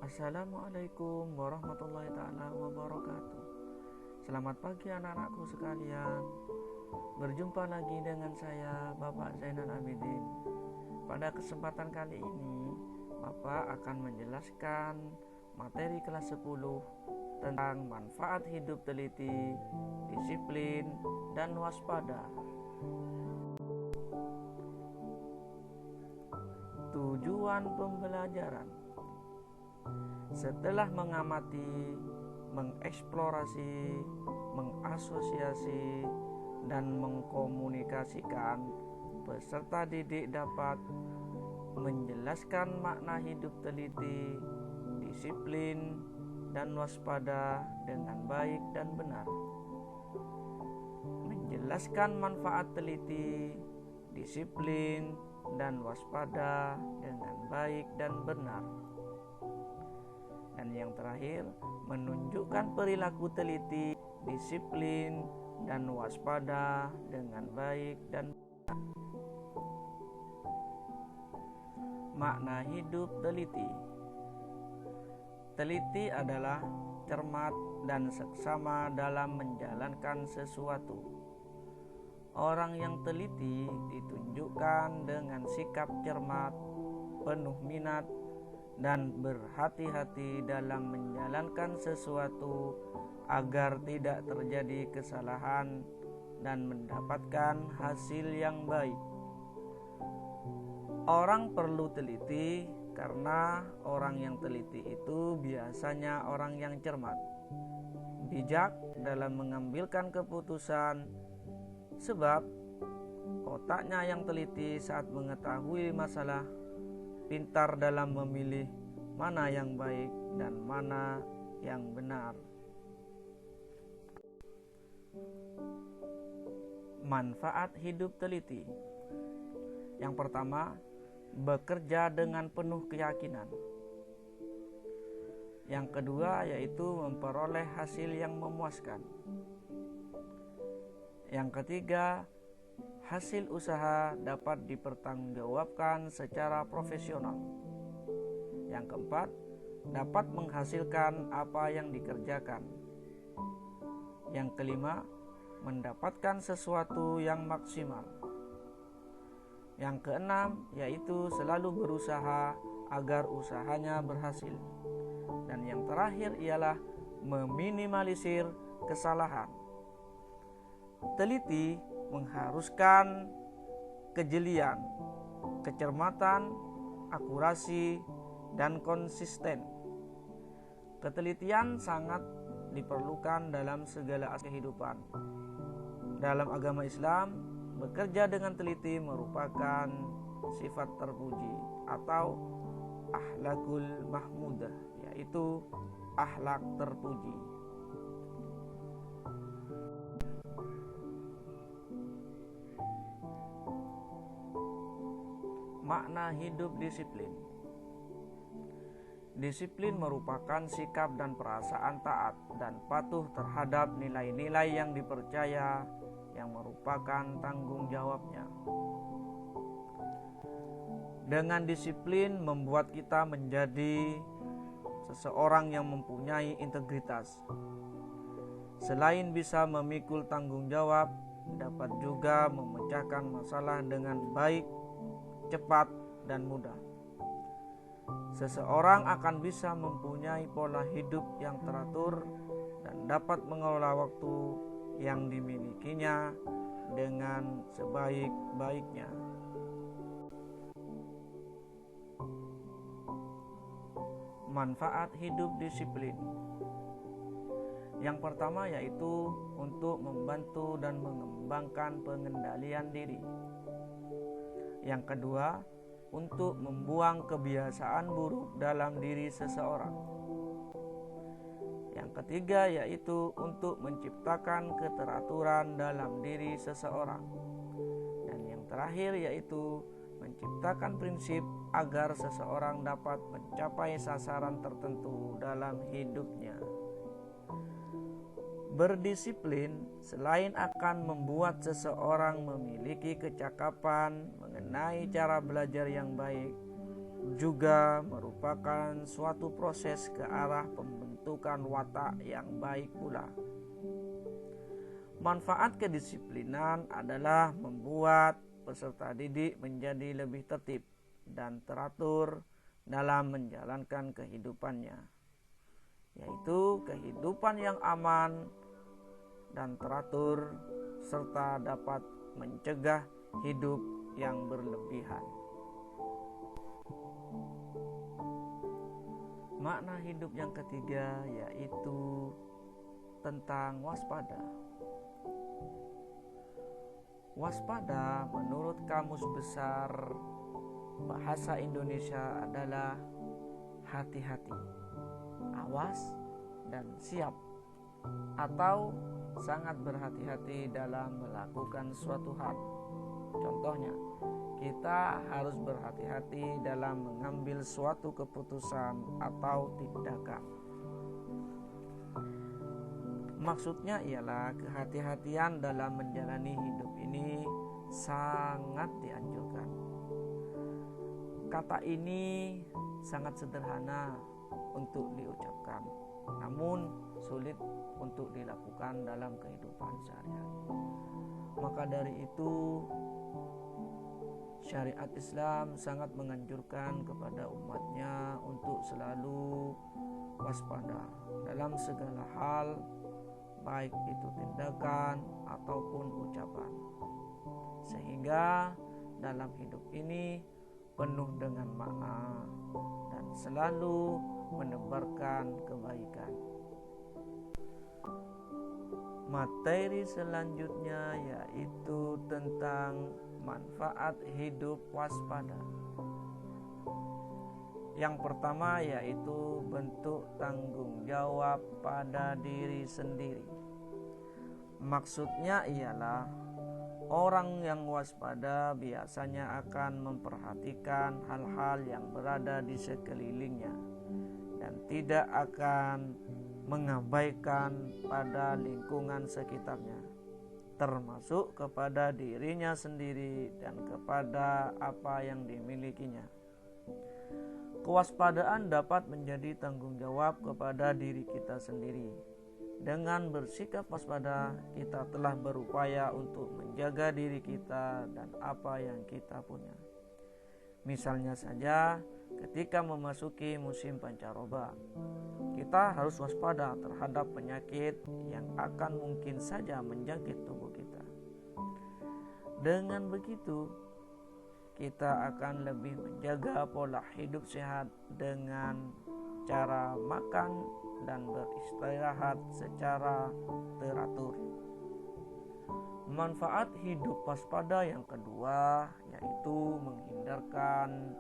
Assalamualaikum warahmatullahi ta'ala wabarakatuh. Selamat pagi anak-anakku sekalian. Berjumpa lagi dengan saya, Bapak Zainal Abidin. Pada kesempatan kali ini, Bapak akan menjelaskan materi kelas 10 tentang manfaat hidup teliti, disiplin, dan waspada. Tujuan pembelajaran. Setelah mengamati, mengeksplorasi, mengasosiasi, dan mengkomunikasikan, peserta didik dapat menjelaskan makna hidup teliti, disiplin, dan waspada dengan baik dan benar. Menjelaskan manfaat teliti, disiplin, dan waspada dengan baik dan benar. Dan yang terakhir, menunjukkan perilaku teliti, disiplin, dan waspada dengan baik dan benar. Makna hidup teliti. Teliti adalah cermat dan seksama dalam menjalankan sesuatu. Orang yang teliti ditunjukkan dengan sikap cermat, penuh minat, dan berhati-hati dalam menjalankan sesuatu agar tidak terjadi kesalahan dan mendapatkan hasil yang baik. Orang perlu teliti karena orang yang teliti itu biasanya orang yang cermat, bijak dalam mengambilkan keputusan, sebab otaknya yang teliti saat mengetahui masalah, pintar dalam memilih mana yang baik dan mana yang benar. Manfaat hidup teliti. Yang pertama, bekerja dengan penuh keyakinan. Yang kedua, yaitu memperoleh hasil yang memuaskan. Yang ketiga, hasil usaha dapat dipertanggungjawabkan secara profesional. Yang keempat, dapat menghasilkan apa yang dikerjakan. Yang kelima, mendapatkan sesuatu yang maksimal. Yang keenam, yaitu selalu berusaha agar usahanya berhasil. Dan yang terakhir ialah meminimalisir kesalahan. Teliti mengharuskan kejelian, kecermatan, akurasi, dan konsisten. Ketelitian sangat diperlukan dalam segala aspek kehidupan. Dalam agama Islam, bekerja dengan teliti merupakan sifat terpuji atau akhlakul mahmudah, yaitu akhlak terpuji. Makna hidup disiplin. Disiplin merupakan sikap dan perasaan taat dan patuh terhadap nilai-nilai yang dipercaya yang merupakan tanggung jawabnya. Dengan disiplin membuat kita menjadi seseorang yang mempunyai integritas. Selain bisa memikul tanggung jawab, dapat juga memecahkan masalah dengan baik, cepat, dan mudah. Seseorang akan bisa mempunyai pola hidup yang teratur dan dapat mengelola waktu yang dimilikinya dengan sebaik-baiknya. Manfaat hidup disiplin. Yang pertama yaitu untuk membantu dan mengembangkan pengendalian diri. Yang kedua, untuk membuang kebiasaan buruk dalam diri seseorang. Yang ketiga yaitu untuk menciptakan keteraturan dalam diri seseorang. Dan yang terakhir yaitu menciptakan prinsip agar seseorang dapat mencapai sasaran tertentu dalam hidupnya. Berdisiplin selain akan membuat seseorang memiliki kecakapan mengenai cara belajar yang baik, juga merupakan suatu proses ke arah pembentukan watak yang baik pula. Manfaat kedisiplinan adalah membuat peserta didik menjadi lebih tertib dan teratur dalam menjalankan kehidupannya, yaitu kehidupan yang aman dan teratur, serta dapat mencegah hidup yang berlebihan. Makna hidup yang ketiga yaitu tentang waspada. Waspada menurut Kamus Besar Bahasa Indonesia adalah hati-hati, awas, dan siap, atau sangat berhati-hati dalam melakukan suatu hal. Contohnya, kita harus berhati-hati dalam mengambil suatu keputusan atau tindakan. Maksudnya ialah kehati-hatian dalam menjalani hidup ini sangat dianjurkan. Kata ini sangat sederhana untuk diucapkan, namun sulit untuk dilakukan dalam kehidupan sehari-hari. Maka dari itu, syariat Islam sangat menganjurkan kepada umatnya untuk selalu waspada dalam segala hal, baik itu tindakan ataupun ucapan, sehingga dalam hidup ini penuh dengan makna dan selalu menebarkan kebaikan. Materi selanjutnya yaitu tentang manfaat hidup waspada. Yang pertama yaitu bentuk tanggung jawab pada diri sendiri. Maksudnya ialah orang yang waspada biasanya akan memperhatikan hal-hal yang berada di sekelilingnya dan tidak akan mengabaikan pada lingkungan sekitarnya, termasuk kepada dirinya sendiri dan kepada apa yang dimilikinya. Kewaspadaan dapat menjadi tanggung jawab kepada diri kita sendiri. Dengan bersikap waspada, kita telah berupaya untuk menjaga diri kita dan apa yang kita punya. Misalnya saja, ketika memasuki musim pancaroba, kita harus waspada terhadap penyakit yang akan mungkin saja menjangkit tubuh kita. Dengan begitu, kita akan lebih menjaga pola hidup sehat dengan cara makan dan beristirahat secara teratur. Manfaat hidup waspada yang kedua yaitu menghindarkan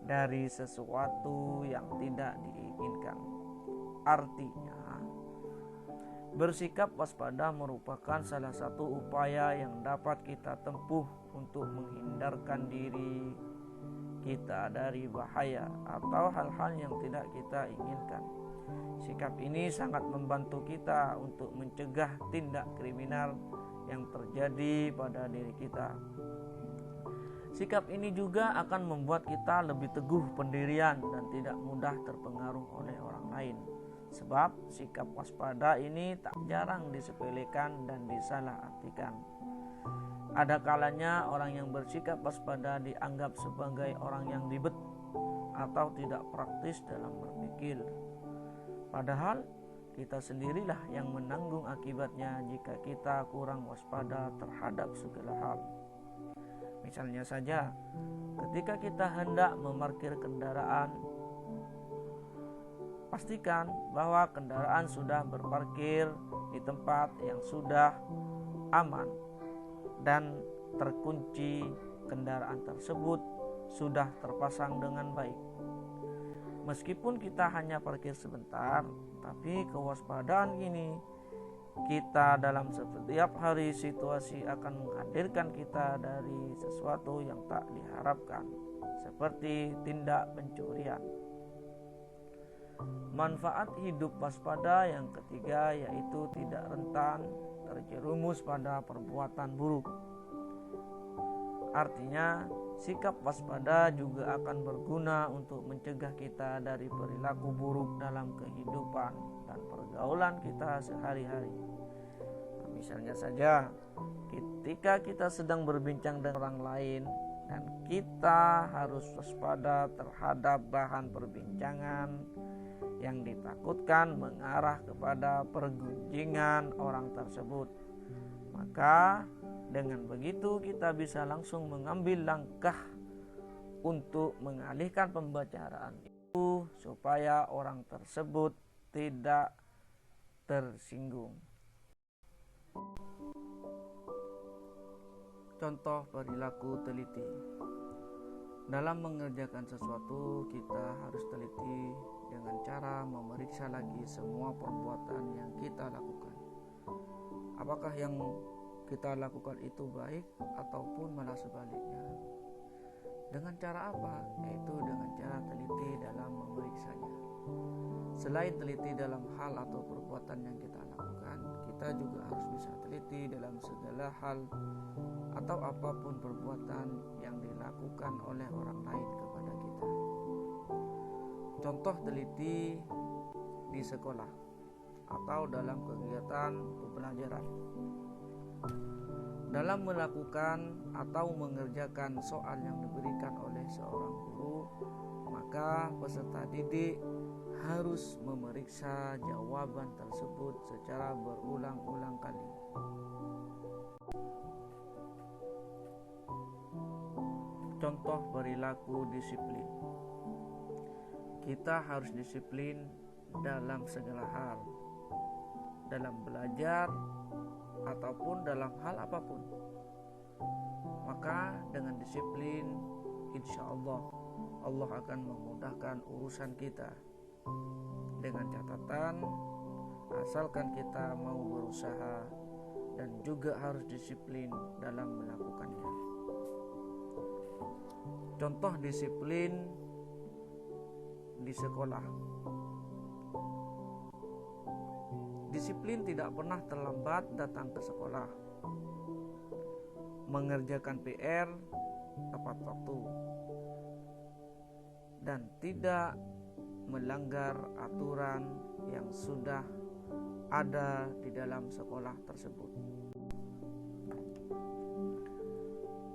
dari sesuatu yang tidak diinginkan. Artinya, bersikap waspada merupakan salah satu upaya yang dapat kita tempuh untuk menghindarkan diri kita dari bahaya atau hal-hal yang tidak kita inginkan. Sikap ini sangat membantu kita untuk mencegah tindak kriminal yang terjadi pada diri kita. Sikap ini juga akan membuat kita lebih teguh pendirian dan tidak mudah terpengaruh oleh orang lain. Sebab sikap waspada ini tak jarang disepelekan dan disalahartikan. Ada kalanya orang yang bersikap waspada dianggap sebagai orang yang ribet atau tidak praktis dalam berpikir. Padahal kita sendirilah yang menanggung akibatnya jika kita kurang waspada terhadap segala hal. Misalnya saja, ketika kita hendak memarkir kendaraan, pastikan bahwa kendaraan sudah berparkir di tempat yang sudah aman dan terkunci kendaraan tersebut sudah terpasang dengan baik. Meskipun kita hanya parkir sebentar, tapi kewaspadaan ini kita dalam setiap hari situasi akan menghadirkan kita dari sesuatu yang tak diharapkan, seperti tindak pencurian. Manfaat hidup waspada yang ketiga yaitu tidak rentan terjerumus pada perbuatan buruk. Artinya sikap waspada juga akan berguna untuk mencegah kita dari perilaku buruk dalam kehidupan dan pergaulan kita sehari-hari. Misalnya saja, ketika kita sedang berbincang dengan orang lain dan kita harus waspada terhadap bahan perbincangan yang ditakutkan mengarah kepada pergunjingan orang tersebut, maka dengan begitu kita bisa langsung mengambil langkah untuk mengalihkan pembicaraan itu supaya orang tersebut tidak tersinggung. Contoh perilaku teliti. Dalam mengerjakan sesuatu, kita harus teliti dengan cara memeriksa lagi semua perbuatan yang kita lakukan. Apakah yang kita lakukan itu baik ataupun malah sebaliknya? Dengan cara apa? Yaitu dengan cara teliti dalam memeriksanya. Selain teliti dalam hal atau perbuatan yang kita lakukan, kita juga harus bisa teliti dalam segala hal atau apapun perbuatan yang dilakukan oleh orang lain kepada kita. Contoh teliti di sekolah atau dalam kegiatan pembelajaran. Dalam melakukan atau mengerjakan soal yang diberikan oleh seorang guru, maka peserta didik harus memeriksa jawaban tersebut secara berulang-ulang kali. Contoh perilaku disiplin. Kita harus disiplin dalam segala hal, dalam belajar ataupun dalam hal apapun. Maka dengan disiplin, insya Allah akan memudahkan urusan kita. Dengan catatan, asalkan kita mau berusaha dan juga harus disiplin dalam melakukannya. Contoh disiplin di sekolah. Disiplin tidak pernah terlambat datang ke sekolah, mengerjakan PR tepat waktu, dan tidak melanggar aturan yang sudah ada di dalam sekolah tersebut.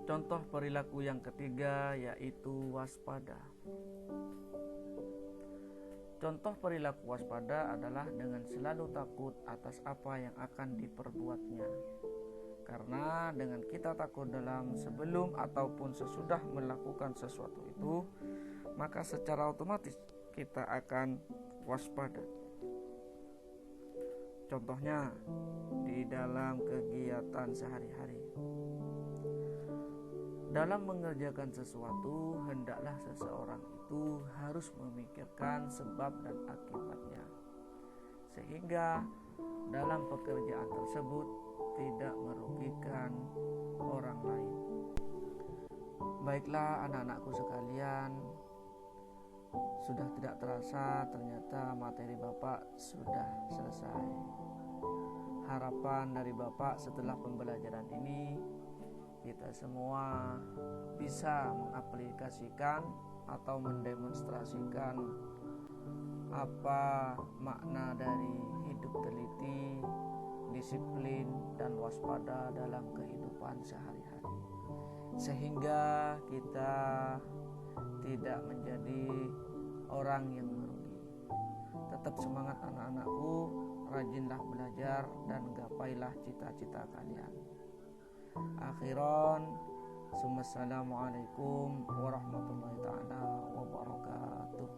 Contoh perilaku yang ketiga yaitu waspada. Contoh perilaku waspada adalah dengan selalu takut atas apa yang akan diperbuatnya. Karena dengan kita takut dalam sebelum ataupun sesudah melakukan sesuatu itu, maka secara otomatis kita akan waspada. Contohnya di dalam kegiatan sehari-hari. Dalam mengerjakan sesuatu, hendaklah seseorang itu harus memikirkan sebab dan akibatnya, sehingga dalam pekerjaan tersebut tidak merugikan orang lain. Baiklah anak-anakku sekalian, sudah tidak terasa ternyata materi Bapak sudah selesai. Harapan dari Bapak setelah pembelajaran ini, kita semua bisa mengaplikasikan atau mendemonstrasikan apa makna dari hidup teliti, disiplin, dan waspada dalam kehidupan sehari-hari, sehingga kita tidak menjadi orang yang merugi. Tetap semangat anak-anakku, rajinlah belajar dan gapailah cita-cita kalian. Akhiran, assalamualaikum warahmatullahi taala wabarakatuh.